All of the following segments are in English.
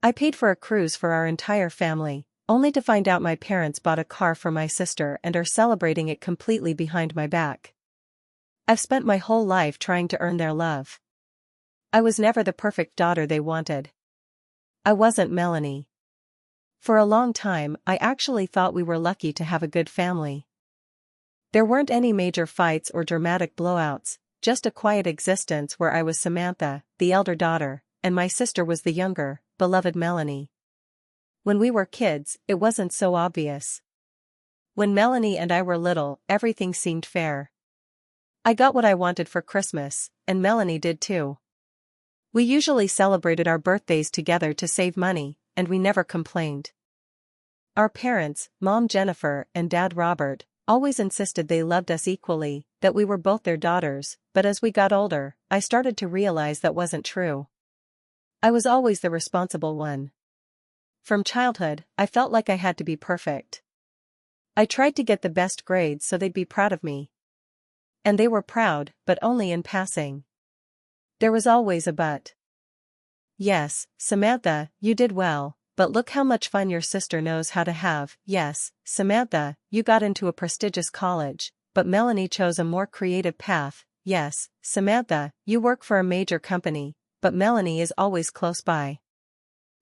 I paid for a cruise for our entire family, only to find out my parents bought a car for my sister and are celebrating it completely behind my back. I've spent my whole life trying to earn their love. I was never the perfect daughter they wanted. I wasn't Melanie. For a long time, I actually thought we were lucky to have a good family. There weren't any major fights or dramatic blowouts, just a quiet existence where I was Samantha, the elder daughter, and my sister was the younger, beloved Melanie. When we were kids, it wasn't so obvious. When Melanie and I were little, everything seemed fair. I got what I wanted for Christmas, and Melanie did too. We usually celebrated our birthdays together to save money, and we never complained. Our parents, Mom Jennifer and Dad Robert, always insisted they loved us equally, that we were both their daughters, but as we got older, I started to realize that wasn't true. I was always the responsible one. From childhood, I felt like I had to be perfect. I tried to get the best grades so they'd be proud of me. And they were proud, but only in passing. There was always a but. Yes, Samantha, you did well, but look how much fun your sister knows how to have. Yes, Samantha, you got into a prestigious college, but Melanie chose a more creative path. Yes, Samantha, you work for a major company, but Melanie is always close by.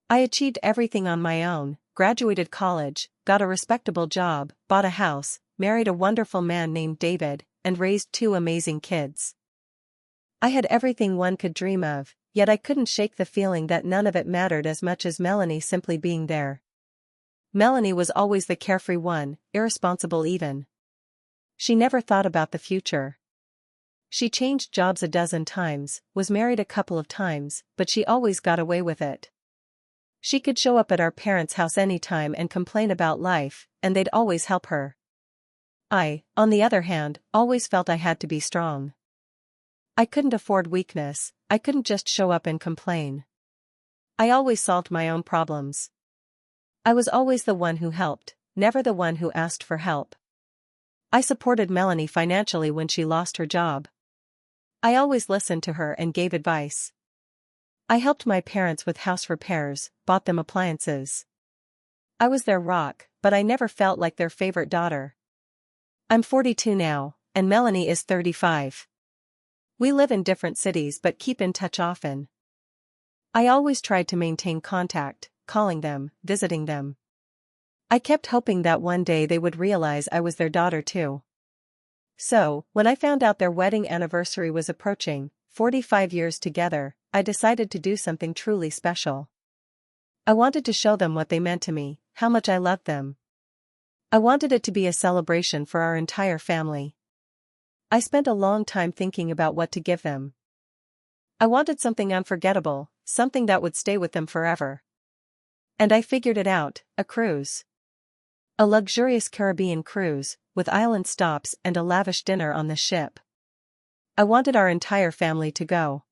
I achieved everything on my own, graduated college, got a respectable job, bought a house, married a wonderful man named David, and raised 2 amazing kids. I had everything one could dream of, yet I couldn't shake the feeling that none of it mattered as much as Melanie simply being there. Melanie was always the carefree one, irresponsible even. She never thought about the future. She changed jobs a dozen times, was married a couple of times, but she always got away with it. She could show up at our parents' house anytime and complain about life, and they'd always help her. I, on the other hand, always felt I had to be strong. I couldn't afford weakness, I couldn't just show up and complain. I always solved my own problems. I was always the one who helped, never the one who asked for help. I supported Melanie financially when she lost her job. I always listened to her and gave advice. I helped my parents with house repairs, bought them appliances. I was their rock, but I never felt like their favorite daughter. I'm 42 now, and Melanie is 35. We live in different cities but keep in touch often. I always tried to maintain contact, calling them, visiting them. I kept hoping that one day they would realize I was their daughter too. So, when I found out their wedding anniversary was approaching, 45 years together, I decided to do something truly special. I wanted to show them what they meant to me, how much I loved them. I wanted it to be a celebration for our entire family. I spent a long time thinking about what to give them. I wanted something unforgettable, something that would stay with them forever. And I figured it out, a cruise. A luxurious Caribbean cruise, with island stops and a lavish dinner on the ship. I wanted our entire family to go.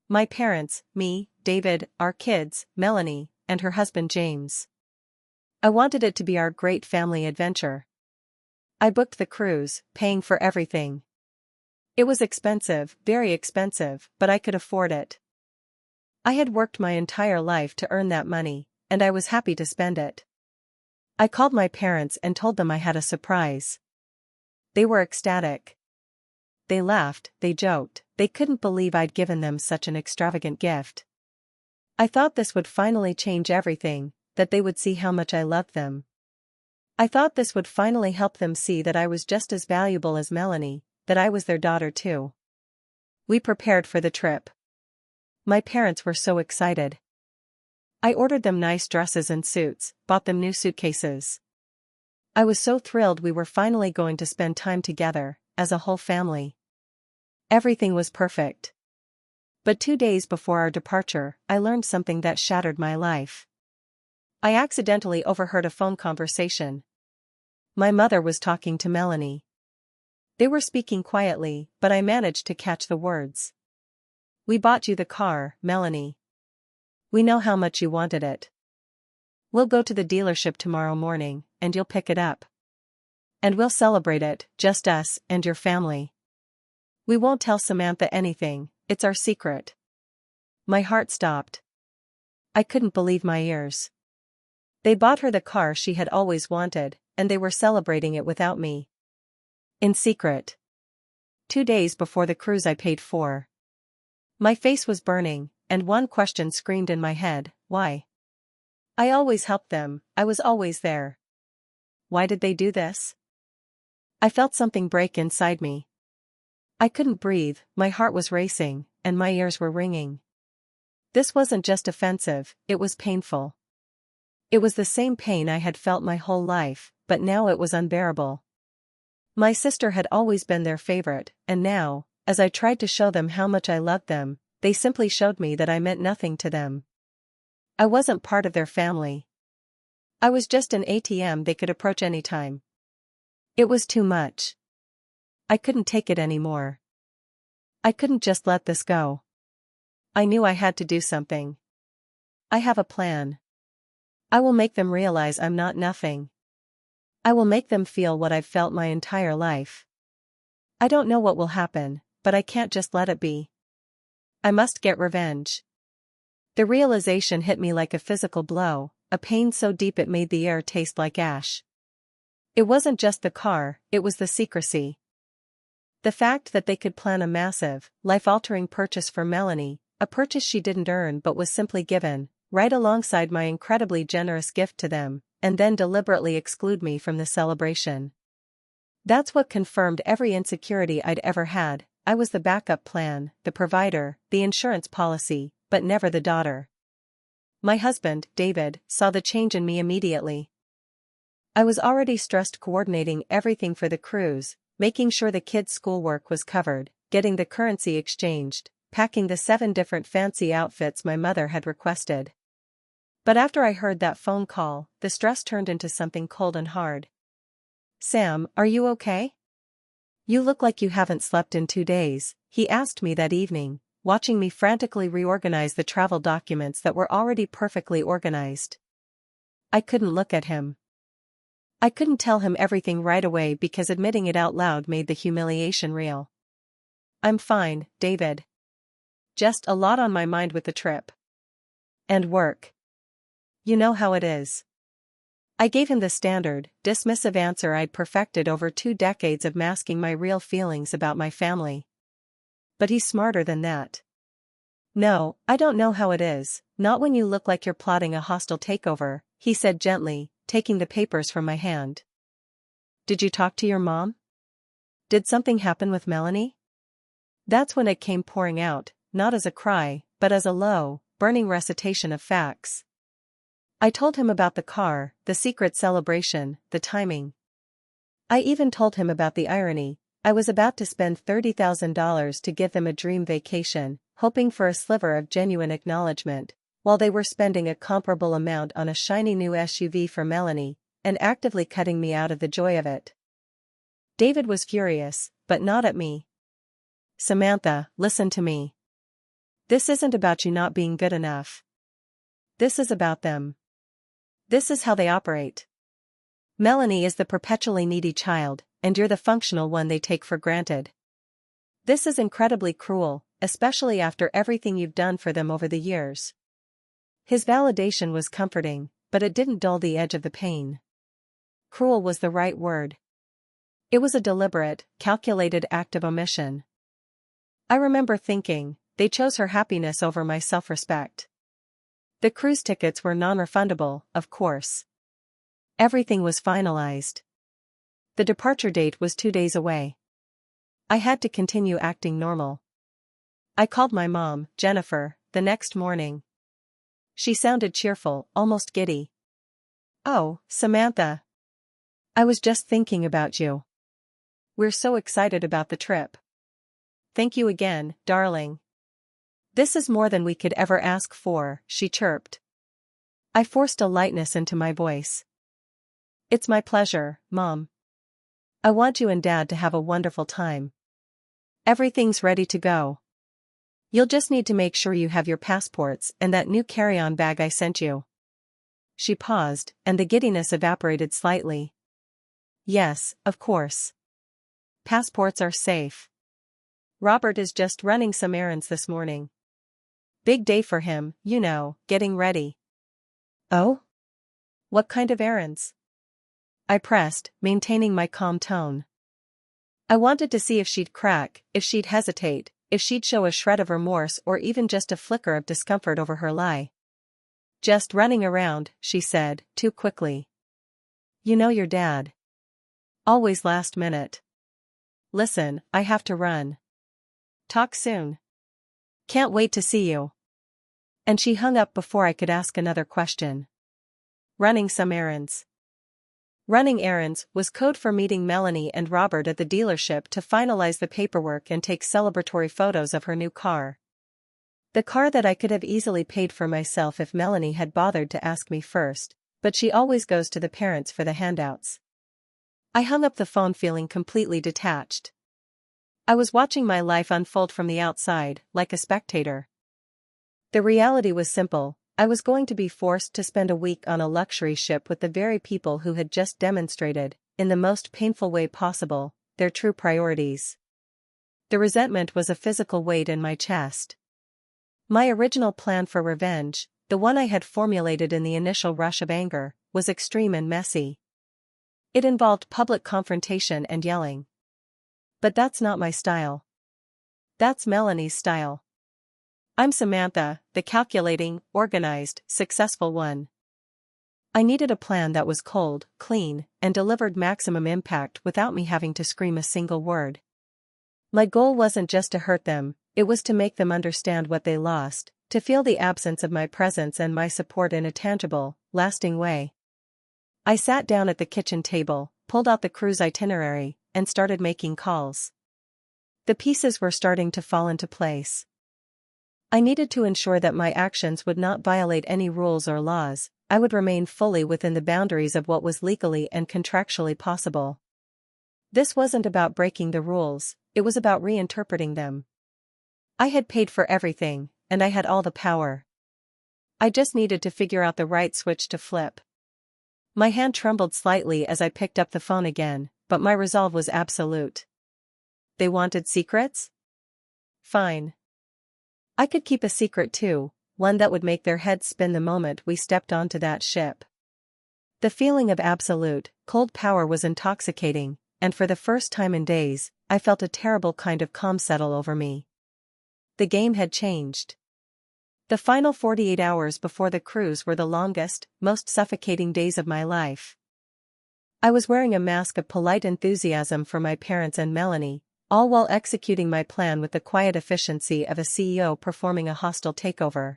My parents, me, David, our kids, Melanie, and her husband James. I wanted it to be our great family adventure. I booked the cruise, paying for everything. It was expensive, very expensive, but I could afford it. I had worked my entire life to earn that money, and I was happy to spend it. I called my parents and told them I had a surprise. They were ecstatic. They laughed, they joked, they couldn't believe I'd given them such an extravagant gift. I thought this would finally change everything, that they would see how much I loved them. I thought this would finally help them see that I was just as valuable as Melanie, that I was their daughter too. We prepared for the trip. My parents were so excited. I ordered them nice dresses and suits, bought them new suitcases. I was so thrilled we were finally going to spend time together, as a whole family. Everything was perfect. But 2 days before our departure, I learned something that shattered my life. I accidentally overheard a phone conversation. My mother was talking to Melanie. They were speaking quietly, but I managed to catch the words. "We bought you the car, Melanie. We know how much you wanted it. We'll go to the dealership tomorrow morning, and you'll pick it up. And we'll celebrate it, just us and your family. We won't tell Samantha anything, it's our secret." My heart stopped. I couldn't believe my ears. They bought her the car she had always wanted, and they were celebrating it without me. In secret. 2 days before the cruise I paid for. My face was burning, and one question screamed in my head, why? I always helped them, I was always there. Why did they do this? I felt something break inside me. I couldn't breathe, my heart was racing, and my ears were ringing. This wasn't just offensive, it was painful. It was the same pain I had felt my whole life, but now it was unbearable. My sister had always been their favorite, and now, as I tried to show them how much I loved them, they simply showed me that I meant nothing to them. I wasn't part of their family. I was just an ATM they could approach anytime. It was too much. I couldn't take it anymore. I couldn't just let this go. I knew I had to do something. I have a plan. I will make them realize I'm not nothing. I will make them feel what I've felt my entire life. I don't know what will happen, but I can't just let it be. I must get revenge. The realization hit me like a physical blow, a pain so deep it made the air taste like ash. It wasn't just the car, it was the secrecy. The fact that they could plan a massive, life-altering purchase for Melanie, a purchase she didn't earn but was simply given, right alongside my incredibly generous gift to them, and then deliberately exclude me from the celebration. That's what confirmed every insecurity I'd ever had. I was the backup plan, the provider, the insurance policy, but never the daughter. My husband, David, saw the change in me immediately. I was already stressed coordinating everything for the cruise, making sure the kids' schoolwork was covered, getting the currency exchanged, packing the 7 different fancy outfits my mother had requested. But after I heard that phone call, the stress turned into something cold and hard. "Sam, are you okay? You look like you haven't slept in 2 days," he asked me that evening, watching me frantically reorganize the travel documents that were already perfectly organized. I couldn't look at him. I couldn't tell him everything right away because admitting it out loud made the humiliation real. "I'm fine, David. Just a lot on my mind with the trip. And work. You know how it is." I gave him the standard, dismissive answer I'd perfected over 2 decades of masking my real feelings about my family. But he's smarter than that. "No, I don't know how it is, not when you look like you're plotting a hostile takeover," he said gently, taking the papers from my hand. "Did you talk to your mom? Did something happen with Melanie?" That's when it came pouring out, not as a cry, but as a low, burning recitation of facts. I told him about the car, the secret celebration, the timing. I even told him about the irony. I was about to spend $30,000 to give them a dream vacation, hoping for a sliver of genuine acknowledgement, while they were spending a comparable amount on a shiny new SUV for Melanie, and actively cutting me out of the joy of it. David was furious, but not at me. "Samantha, listen to me. This isn't about you not being good enough. This is about them. This is how they operate. Melanie is the perpetually needy child, and you're the functional one they take for granted. This is incredibly cruel, especially after everything you've done for them over the years." His validation was comforting, but it didn't dull the edge of the pain. Cruel was the right word. It was a deliberate, calculated act of omission. I remember thinking, they chose her happiness over my self-respect. The cruise tickets were non-refundable, of course. Everything was finalized. The departure date was 2 days away. I had to continue acting normal. I called my mom, Jennifer, the next morning. She sounded cheerful, almost giddy. "Oh, Samantha. I was just thinking about you. We're so excited about the trip. Thank you again, darling. This is more than we could ever ask for," she chirped. I forced a lightness into my voice. "It's my pleasure, Mom. I want you and Dad to have a wonderful time. Everything's ready to go. You'll just need to make sure you have your passports and that new carry-on bag I sent you." She paused, and the giddiness evaporated slightly. "Yes, of course. Passports are safe. Robert is just running some errands this morning. Big day for him, getting ready. Oh? What kind of errands? I pressed, maintaining my calm tone. I wanted to see if she'd crack, if she'd hesitate, if she'd show a shred of remorse or even just a flicker of discomfort over her lie. Just running around, she said, too quickly. You know your dad. Always last minute. Listen, I have to run. Talk soon. Can't wait to see you. And she hung up before I could ask another question. Running some errands. Running errands was code for meeting Melanie and Robert at the dealership to finalize the paperwork and take celebratory photos of her new car. The car that I could have easily paid for myself if Melanie had bothered to ask me first, but she always goes to the parents for the handouts. I hung up the phone feeling completely detached. I was watching my life unfold from the outside, like a spectator. The reality was simple. I was going to be forced to spend a week on a luxury ship with the very people who had just demonstrated, in the most painful way possible, their true priorities. The resentment was a physical weight in my chest. My original plan for revenge, the one I had formulated in the initial rush of anger, was extreme and messy. It involved public confrontation and yelling. But that's not my style. That's Melanie's style. I'm Samantha, the calculating, organized, successful one. I needed a plan that was cold, clean, and delivered maximum impact without me having to scream a single word. My goal wasn't just to hurt them, it was to make them understand what they lost, to feel the absence of my presence and my support in a tangible, lasting way. I sat down at the kitchen table, pulled out the cruise itinerary, and started making calls. The pieces were starting to fall into place. I needed to ensure that my actions would not violate any rules or laws. I would remain fully within the boundaries of what was legally and contractually possible. This wasn't about breaking the rules, it was about reinterpreting them. I had paid for everything, and I had all the power. I just needed to figure out the right switch to flip. My hand trembled slightly as I picked up the phone again, but my resolve was absolute. They wanted secrets? Fine. I could keep a secret too, one that would make their heads spin the moment we stepped onto that ship. The feeling of absolute, cold power was intoxicating, and for the first time in days, I felt a terrible kind of calm settle over me. The game had changed. The final 48 hours before the cruise were the longest, most suffocating days of my life. I was wearing a mask of polite enthusiasm for my parents and Melanie, all while executing my plan with the quiet efficiency of a CEO performing a hostile takeover.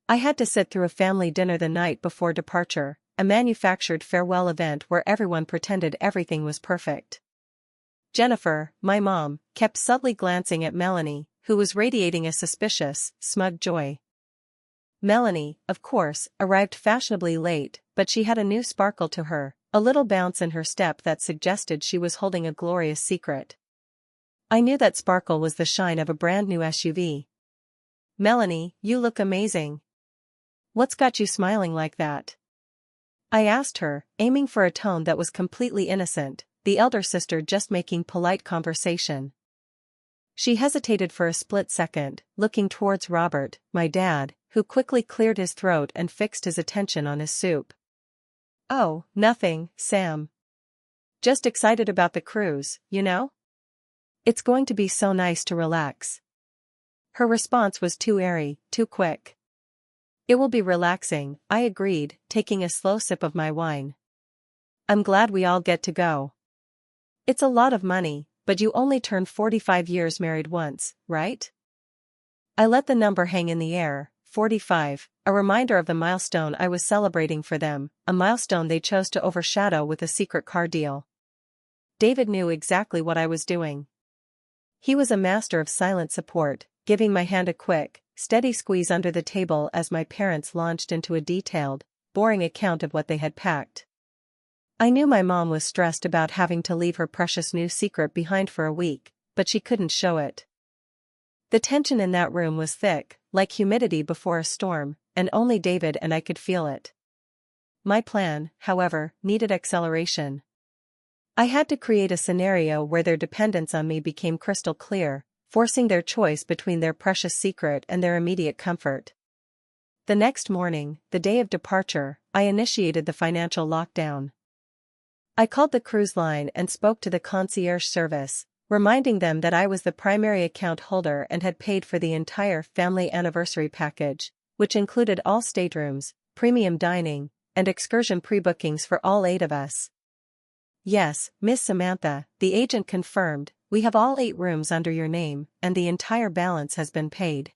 I had to sit through a family dinner the night before departure, a manufactured farewell event where everyone pretended everything was perfect. Jennifer, my mom, kept subtly glancing at Melanie, who was radiating a suspicious, smug joy. Melanie, of course, arrived fashionably late, but she had a new sparkle to her, a little bounce in her step that suggested she was holding a glorious secret. I knew that sparkle was the shine of a brand new SUV. Melanie, you look amazing. What's got you smiling like that? I asked her, aiming for a tone that was completely innocent, the elder sister just making polite conversation. She hesitated for a split second, looking towards Robert, my dad, who quickly cleared his throat and fixed his attention on his soup. Oh, nothing, Sam. Just excited about the cruise, you know? It's going to be so nice to relax. Her response was too airy, too quick. It will be relaxing, I agreed, taking a slow sip of my wine. I'm glad we all get to go. It's a lot of money, but you only turn 45 years married once, right? I let the number hang in the air, 45, a reminder of the milestone I was celebrating for them, a milestone they chose to overshadow with a secret car deal. David knew exactly what I was doing. He was a master of silent support, giving my hand a quick, steady squeeze under the table as my parents launched into a detailed, boring account of what they had packed. I knew my mom was stressed about having to leave her precious new secret behind for a week, but she couldn't show it. The tension in that room was thick, like humidity before a storm, and only David and I could feel it. My plan, however, needed acceleration. I had to create a scenario where their dependence on me became crystal clear, forcing their choice between their precious secret and their immediate comfort. The next morning, the day of departure, I initiated the financial lockdown. I called the cruise line and spoke to the concierge service, reminding them that I was the primary account holder and had paid for the entire family anniversary package, which included all staterooms, premium dining, and excursion pre-bookings for all 8 of us. Yes, Miss Samantha, the agent confirmed, we have all 8 rooms under your name, and the entire balance has been paid.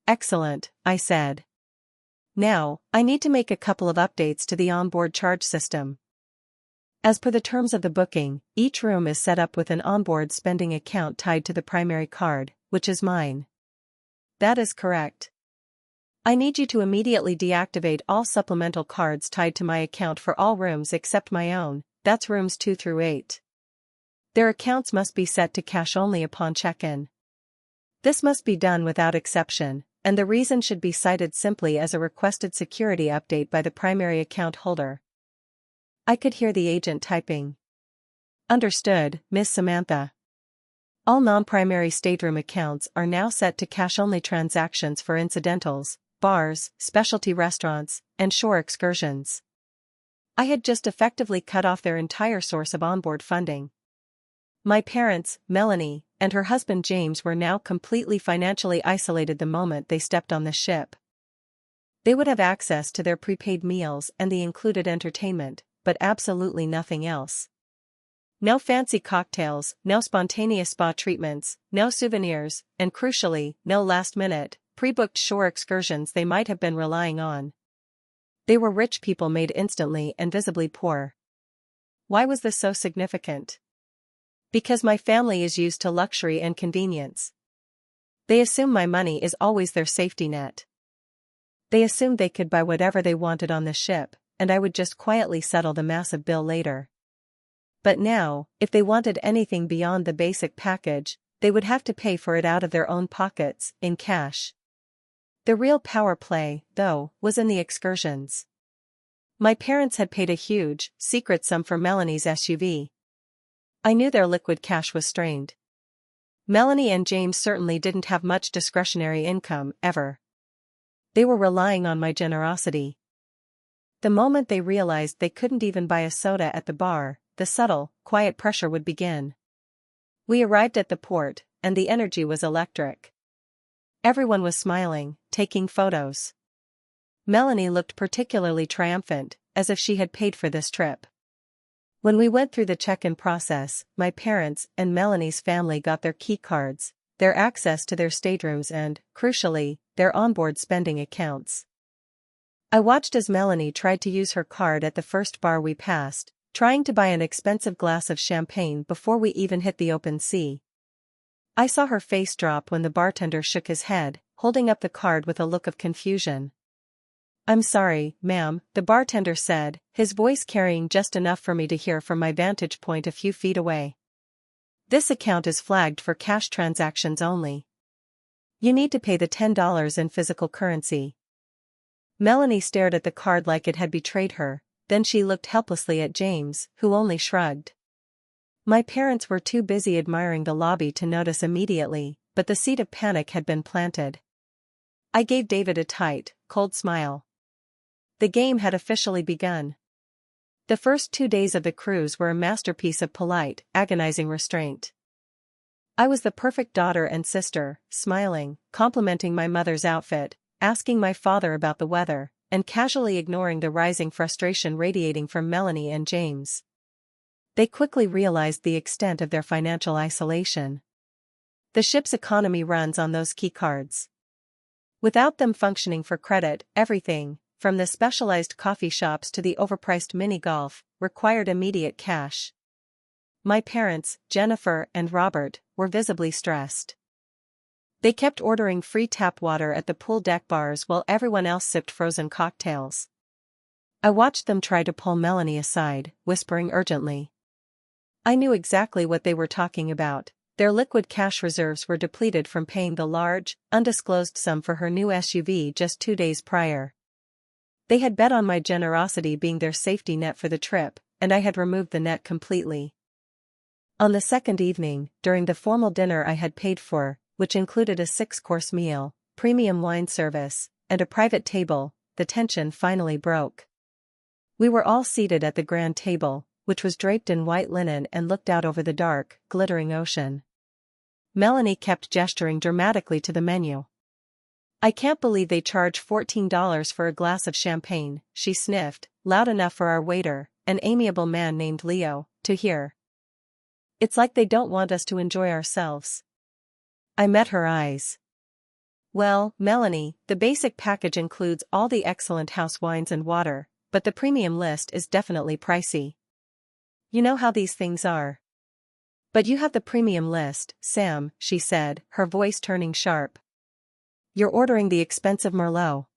Excellent, I said. Now, I need to make a couple of updates to the onboard charge system. As per the terms of the booking, each room is set up with an onboard spending account tied to the primary card, which is mine. That is correct. I need you to immediately deactivate all supplemental cards tied to my account for all rooms except my own, that's rooms 2 through 8. Their accounts must be set to cash only upon check-in. This must be done without exception, and the reason should be cited simply as a requested security update by the primary account holder. I could hear the agent typing. Understood, Miss Samantha. All non-primary stateroom accounts are now set to cash-only transactions for incidentals, bars, specialty restaurants, and shore excursions. I had just effectively cut off their entire source of onboard funding. My parents, Melanie, and her husband James were now completely financially isolated the moment they stepped on the ship. They would have access to their prepaid meals and the included entertainment, but absolutely nothing else. No fancy cocktails, no spontaneous spa treatments, no souvenirs, and crucially, no last-minute, pre-booked shore excursions they might have been relying on. They were rich people made instantly and visibly poor. Why was this so significant? Because my family is used to luxury and convenience. They assume my money is always their safety net. They assumed they could buy whatever they wanted on the ship, and I would just quietly settle the massive bill later. But now, if they wanted anything beyond the basic package, they would have to pay for it out of their own pockets, in cash. The real power play, though, was in the excursions. My parents had paid a huge, secret sum for Melanie's SUV. I knew their liquid cash was strained. Melanie and James certainly didn't have much discretionary income, ever. They were relying on my generosity. The moment they realized they couldn't even buy a soda at the bar, the subtle, quiet pressure would begin. We arrived at the port, and the energy was electric. Everyone was smiling, taking photos. Melanie looked particularly triumphant, as if she had paid for this trip. When we went through the check-in process, my parents and Melanie's family got their key cards, their access to their staterooms and, crucially, their onboard spending accounts. I watched as Melanie tried to use her card at the first bar we passed, trying to buy an expensive glass of champagne before we even hit the open sea. I saw her face drop when the bartender shook his head, holding up the card with a look of confusion. "I'm sorry, ma'am," the bartender said, his voice carrying just enough for me to hear from my vantage point a few feet away. "This account is flagged for cash transactions only. You need to pay the $10 in physical currency." Melanie stared at the card like it had betrayed her, then she looked helplessly at James, who only shrugged. My parents were too busy admiring the lobby to notice immediately, but the seed of panic had been planted. I gave David a tight, cold smile. The game had officially begun. The first 2 days of the cruise were a masterpiece of polite, agonizing restraint. I was the perfect daughter and sister, smiling, complimenting my mother's outfit, asking my father about the weather, and casually ignoring the rising frustration radiating from Melanie and James. They quickly realized the extent of their financial isolation. The ship's economy runs on those key cards. Without them functioning for credit, everything, from the specialized coffee shops to the overpriced mini-golf, required immediate cash. My parents, Jennifer and Robert, were visibly stressed. They kept ordering free tap water at the pool deck bars while everyone else sipped frozen cocktails. I watched them try to pull Melanie aside, whispering urgently. I knew exactly what they were talking about. Their liquid cash reserves were depleted from paying the large, undisclosed sum for her new SUV just 2 days prior. They had bet on my generosity being their safety net for the trip, and I had removed the net completely. On the second evening, during the formal dinner I had paid for, which included a 6-course meal, premium wine service, and a private table, the tension finally broke. We were all seated at the grand table, which was draped in white linen and looked out over the dark, glittering ocean. Melanie kept gesturing dramatically to the menu. "I can't believe they charge $14 for a glass of champagne," she sniffed, loud enough for our waiter, an amiable man named Leo, to hear. "It's like they don't want us to enjoy ourselves." I met her eyes. "Well, Melanie, the basic package includes all the excellent house wines and water, but the premium list is definitely pricey. You know how these things are." "But you have the premium list, Sam," she said, her voice turning sharp. "You're ordering the expensive Merlot."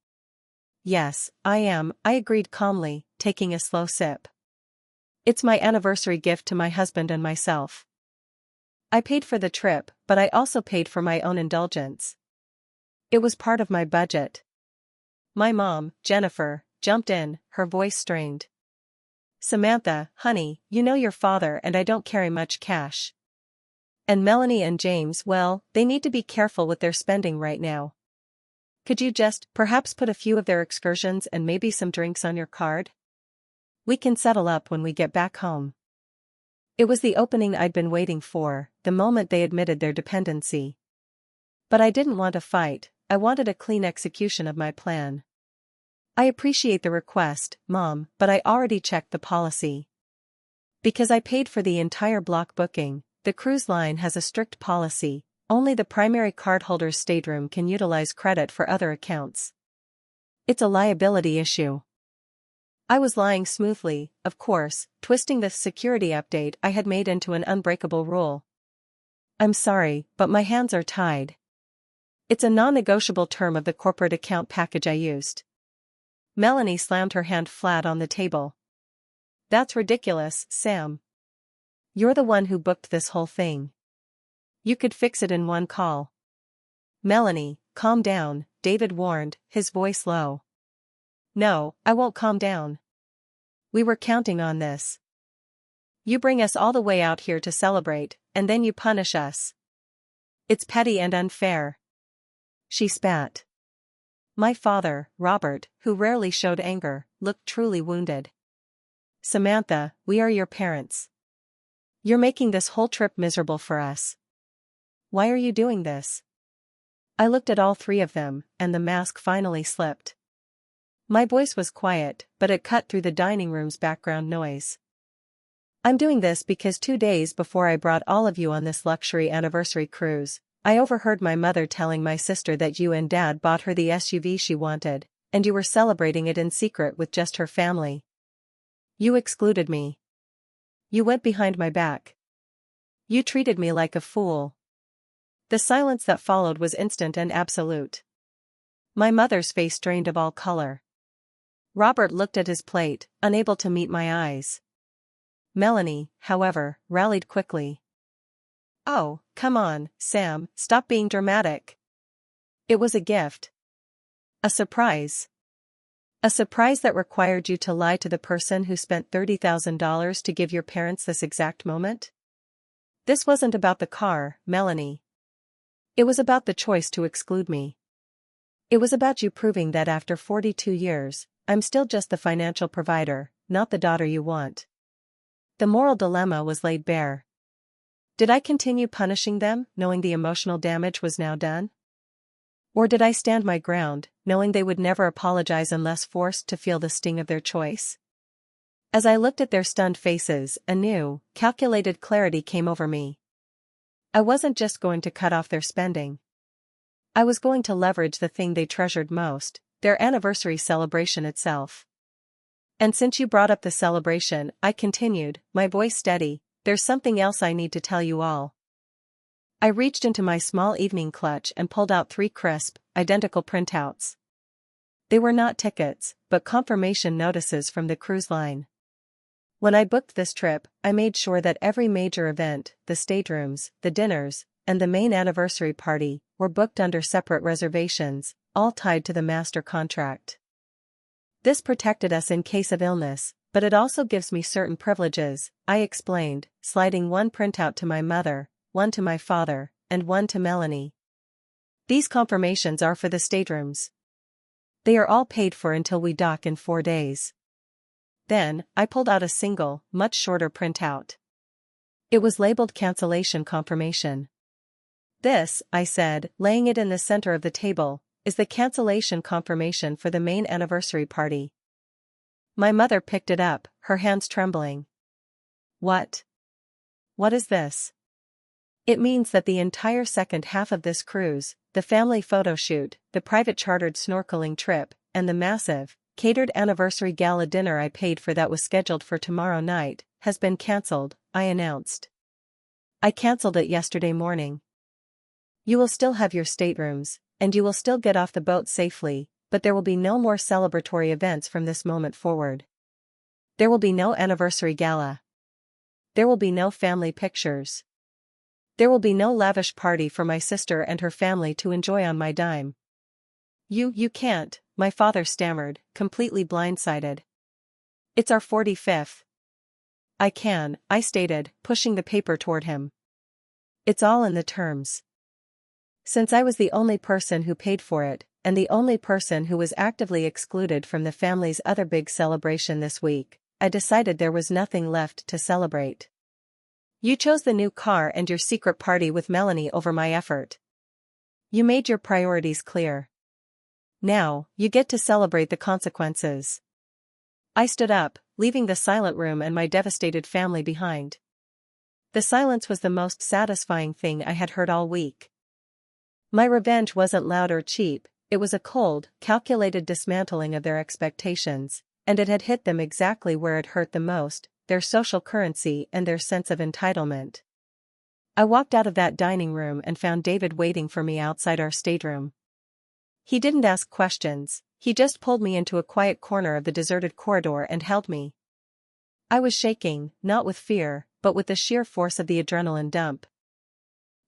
"Yes, I am," I agreed calmly, taking a slow sip. "It's my anniversary gift to my husband and myself. I paid for the trip, but I also paid for my own indulgence. It was part of my budget." My mom, Jennifer, jumped in, her voice strained. "Samantha, honey, you know your father and I don't carry much cash. And Melanie and James, well, they need to be careful with their spending right now. Could you just, perhaps put a few of their excursions and maybe some drinks on your card? We can settle up when we get back home." It was the opening I'd been waiting for, the moment they admitted their dependency. But I didn't want a fight, I wanted a clean execution of my plan. "I appreciate the request, Mom, but I already checked the policy. Because I paid for the entire block booking, the cruise line has a strict policy. Only the primary cardholder's stateroom can utilize credit for other accounts. It's a liability issue." I was lying smoothly, of course, twisting the security update I had made into an unbreakable rule. "I'm sorry, but my hands are tied. It's a non-negotiable term of the corporate account package I used." Melanie slammed her hand flat on the table. "That's ridiculous, Sam. You're the one who booked this whole thing. You could fix it in one call." "Melanie, calm down," David warned, his voice low. "No, I won't calm down. We were counting on this. You bring us all the way out here to celebrate, and then you punish us. It's petty and unfair." She spat. My father, Robert, who rarely showed anger, looked truly wounded. "Samantha, we are your parents. You're making this whole trip miserable for us. Why are you doing this?" I looked at all three of them, and the mask finally slipped. My voice was quiet, but it cut through the dining room's background noise. "I'm doing this because 2 days before I brought all of you on this luxury anniversary cruise, I overheard my mother telling my sister that you and Dad bought her the SUV she wanted, and you were celebrating it in secret with just her family. You excluded me. You went behind my back. You treated me like a fool." The silence that followed was instant and absolute. My mother's face drained of all color. Robert looked at his plate, unable to meet my eyes. Melanie, however, rallied quickly. "Oh, come on, Sam, stop being dramatic. It was a gift. A surprise. A surprise that required you to lie to the person who spent $30,000 to give your parents this exact moment? This wasn't about the car, Melanie. It was about the choice to exclude me. It was about you proving that after 42 years, I'm still just the financial provider, not the daughter you want." The moral dilemma was laid bare. Did I continue punishing them, knowing the emotional damage was now done? Or did I stand my ground, knowing they would never apologize unless forced to feel the sting of their choice? As I looked at their stunned faces, a new, calculated clarity came over me. I wasn't just going to cut off their spending. I was going to leverage the thing they treasured most, their anniversary celebration itself. "And since you brought up the celebration," I continued, my voice steady, "there's something else I need to tell you all." I reached into my small evening clutch and pulled out 3 crisp, identical printouts. They were not tickets, but confirmation notices from the cruise line. When I booked this trip, I made sure that every major event, the staterooms, the dinners, and the main anniversary party, were booked under separate reservations, all tied to the master contract. This protected us in case of illness, But it also gives me certain privileges, I explained, sliding one printout to my mother, one to my father, and one to Melanie. These confirmations are for the staterooms. They are all paid for until we dock in 4 days. Then, I pulled out a single, much shorter printout. It was labeled cancellation confirmation. This, I said, laying it in the center of the table, is the cancellation confirmation for the main anniversary party. My mother picked it up, her hands trembling. What? What is this? It means that the entire second half of this cruise, the family photo shoot, the private chartered snorkeling trip, and the massive, catered anniversary gala dinner I paid for that was scheduled for tomorrow night, has been cancelled, I announced. I cancelled it yesterday morning. You will still have your staterooms, and you will still get off the boat safely, but there will be no more celebratory events from this moment forward. There will be no anniversary gala. There will be no family pictures. There will be no lavish party for my sister and her family to enjoy on my dime. You can't, my father stammered, completely blindsided. It's our 45th. I can, I stated, pushing the paper toward him. It's all in the terms. Since I was the only person who paid for it, and the only person who was actively excluded from the family's other big celebration this week, I decided there was nothing left to celebrate. You chose the new car and your secret party with Melanie over my effort. You made your priorities clear. Now, you get to celebrate the consequences. I stood up, leaving the silent room and my devastated family behind. The silence was the most satisfying thing I had heard all week. My revenge wasn't loud or cheap, it was a cold, calculated dismantling of their expectations, and it had hit them exactly where it hurt the most, their social currency and their sense of entitlement. I walked out of that dining room and found David waiting for me outside our stateroom. He didn't ask questions, he just pulled me into a quiet corner of the deserted corridor and held me. I was shaking, not with fear, but with the sheer force of the adrenaline dump.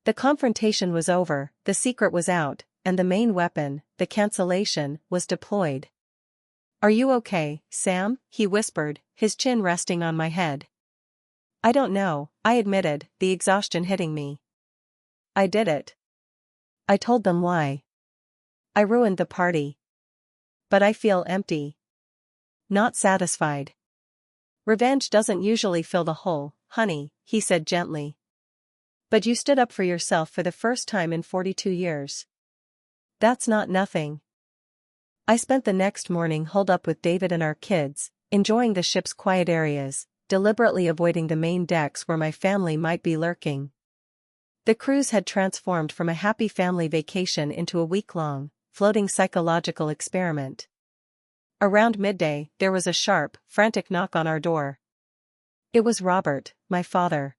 The confrontation was over, the secret was out, and the main weapon, the cancellation, was deployed. Are you okay, Sam? He whispered, his chin resting on my head. I don't know, I admitted, the exhaustion hitting me. I did it. I told them why. I ruined the party. But I feel empty. Not satisfied. Revenge doesn't usually fill the hole, honey, he said gently. But you stood up for yourself for the first time in 42 years. That's not nothing. I spent the next morning holed up with David and our kids, enjoying the ship's quiet areas, deliberately avoiding the main decks where my family might be lurking. The cruise had transformed from a happy family vacation into a week-long, floating psychological experiment. Around midday, there was a sharp, frantic knock on our door. It was Robert, my father.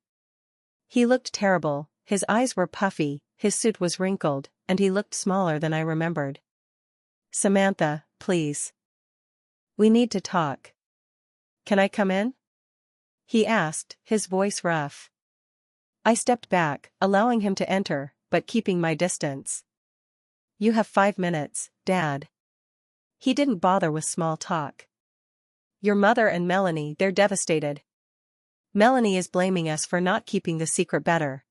He looked terrible, his eyes were puffy, his suit was wrinkled, and he looked smaller than I remembered. Samantha, please. We need to talk. Can I come in? He asked, his voice rough. I stepped back, allowing him to enter, but keeping my distance. You have 5 minutes, Dad. He didn't bother with small talk. Your mother and Melanie, they're devastated. Melanie is blaming us for not keeping the secret better.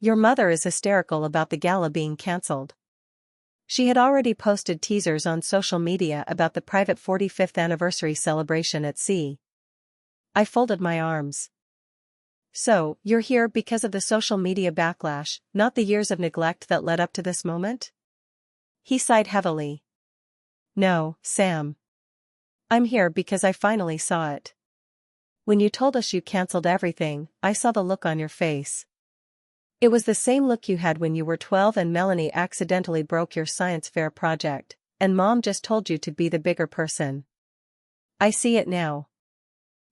Your mother is hysterical about the gala being cancelled. She had already posted teasers on social media about the private 45th anniversary celebration at sea. I folded my arms. So, you're here because of the social media backlash, not the years of neglect that led up to this moment? He sighed heavily. No, Sam. I'm here because I finally saw it. When you told us you cancelled everything, I saw the look on your face. It was the same look you had when you were 12 and Melanie accidentally broke your science fair project, and Mom just told you to be the bigger person. I see it now.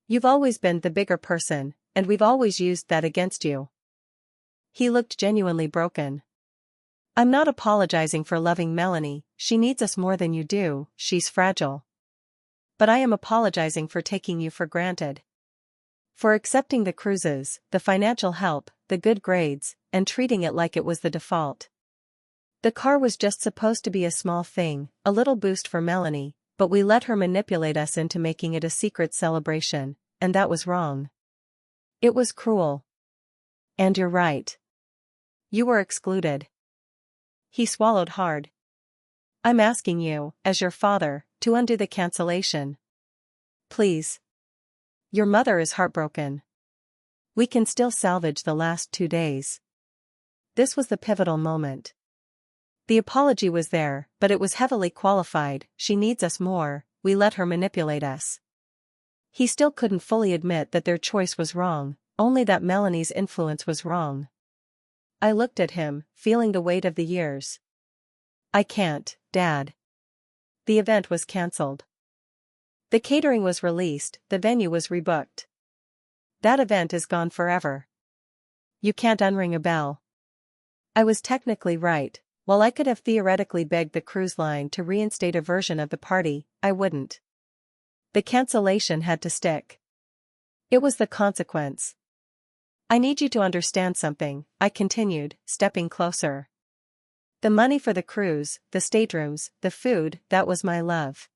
You've always been the bigger person, and we've always used that against you. He looked genuinely broken. I'm not apologizing for loving Melanie, she needs us more than you do, she's fragile. But I am apologizing for taking you for granted. For accepting the cruises, the financial help, the good grades, and treating it like it was the default. The car was just supposed to be a small thing, a little boost for Melanie, But we let her manipulate us into making it a secret celebration, and that was wrong. It was cruel. And you're right. You were excluded. He swallowed hard. I'm asking you, as your father, to undo the cancellation. Please. Your mother is heartbroken. We can still salvage the last 2 days. This was the pivotal moment. The apology was there, but it was heavily qualified. She needs us more, we let her manipulate us. He still couldn't fully admit that their choice was wrong, only that Melanie's influence was wrong. I looked at him, feeling the weight of the years. I can't, Dad. The event was cancelled. The catering was released, the venue was rebooked. That event is gone forever. You can't unring a bell. I was technically right. While I could have theoretically begged the cruise line to reinstate a version of the party, I wouldn't. The cancellation had to stick. It was the consequence. I need you to understand something, I continued, stepping closer. The money for the cruise, the staterooms, the food, that was my love.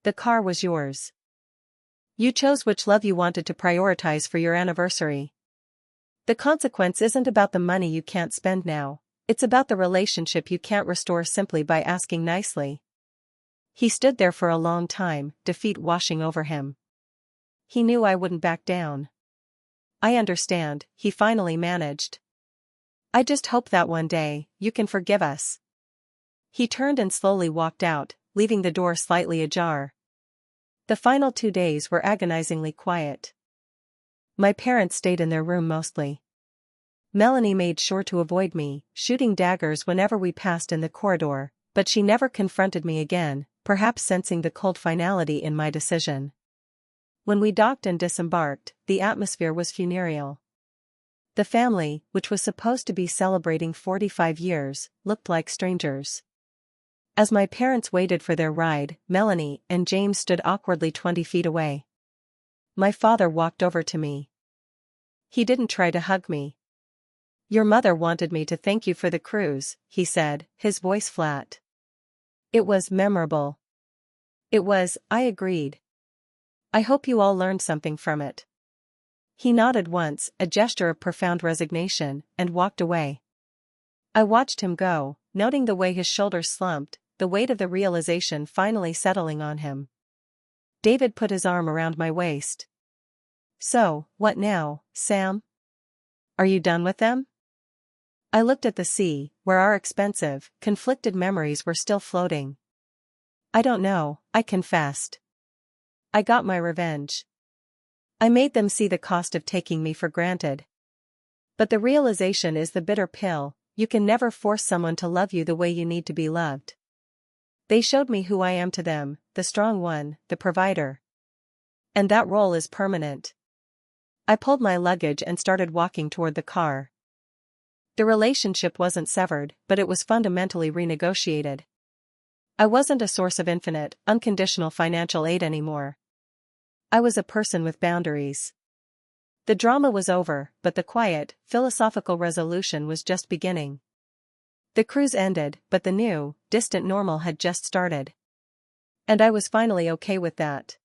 The car was yours. You chose which love you wanted to prioritize for your anniversary. The consequence isn't about the money you can't spend now. It's about the relationship you can't restore simply by asking nicely. He stood there for a long time, defeat washing over him. He knew I wouldn't back down. I understand, he finally managed. I just hope that one day, you can forgive us. He turned and slowly walked out, leaving the door slightly ajar. The final 2 days were agonizingly quiet. My parents stayed in their room mostly. Melanie made sure to avoid me, shooting daggers whenever we passed in the corridor, but she never confronted me again, perhaps sensing the cold finality in my decision. When we docked and disembarked, the atmosphere was funereal. The family, which was supposed to be celebrating 45 years, looked like strangers. As my parents waited for their ride, Melanie and James stood awkwardly 20 feet away. My father walked over to me. He didn't try to hug me. Your mother wanted me to thank you for the cruise, he said, his voice flat. It was memorable. It was, I agreed. I hope you all learned something from it. He nodded once, a gesture of profound resignation, and walked away. I watched him go, noting the way his shoulders slumped, the weight of the realization finally settling on him. David put his arm around my waist. So, what now, Sam? Are you done with them? I looked at the sea, where our expensive, conflicted memories were still floating. I don't know, I confessed. I got my revenge. I made them see the cost of taking me for granted. But the realization is the bitter pill, you can never force someone to love you the way you need to be loved. They showed me who I am to them, the strong one, the provider. And that role is permanent. I pulled my luggage and started walking toward the car. The relationship wasn't severed, but it was fundamentally renegotiated. I wasn't a source of infinite, unconditional financial aid anymore. I was a person with boundaries. The drama was over, but the quiet, philosophical resolution was just beginning. The cruise ended, but the new, distant normal had just started. And I was finally okay with that.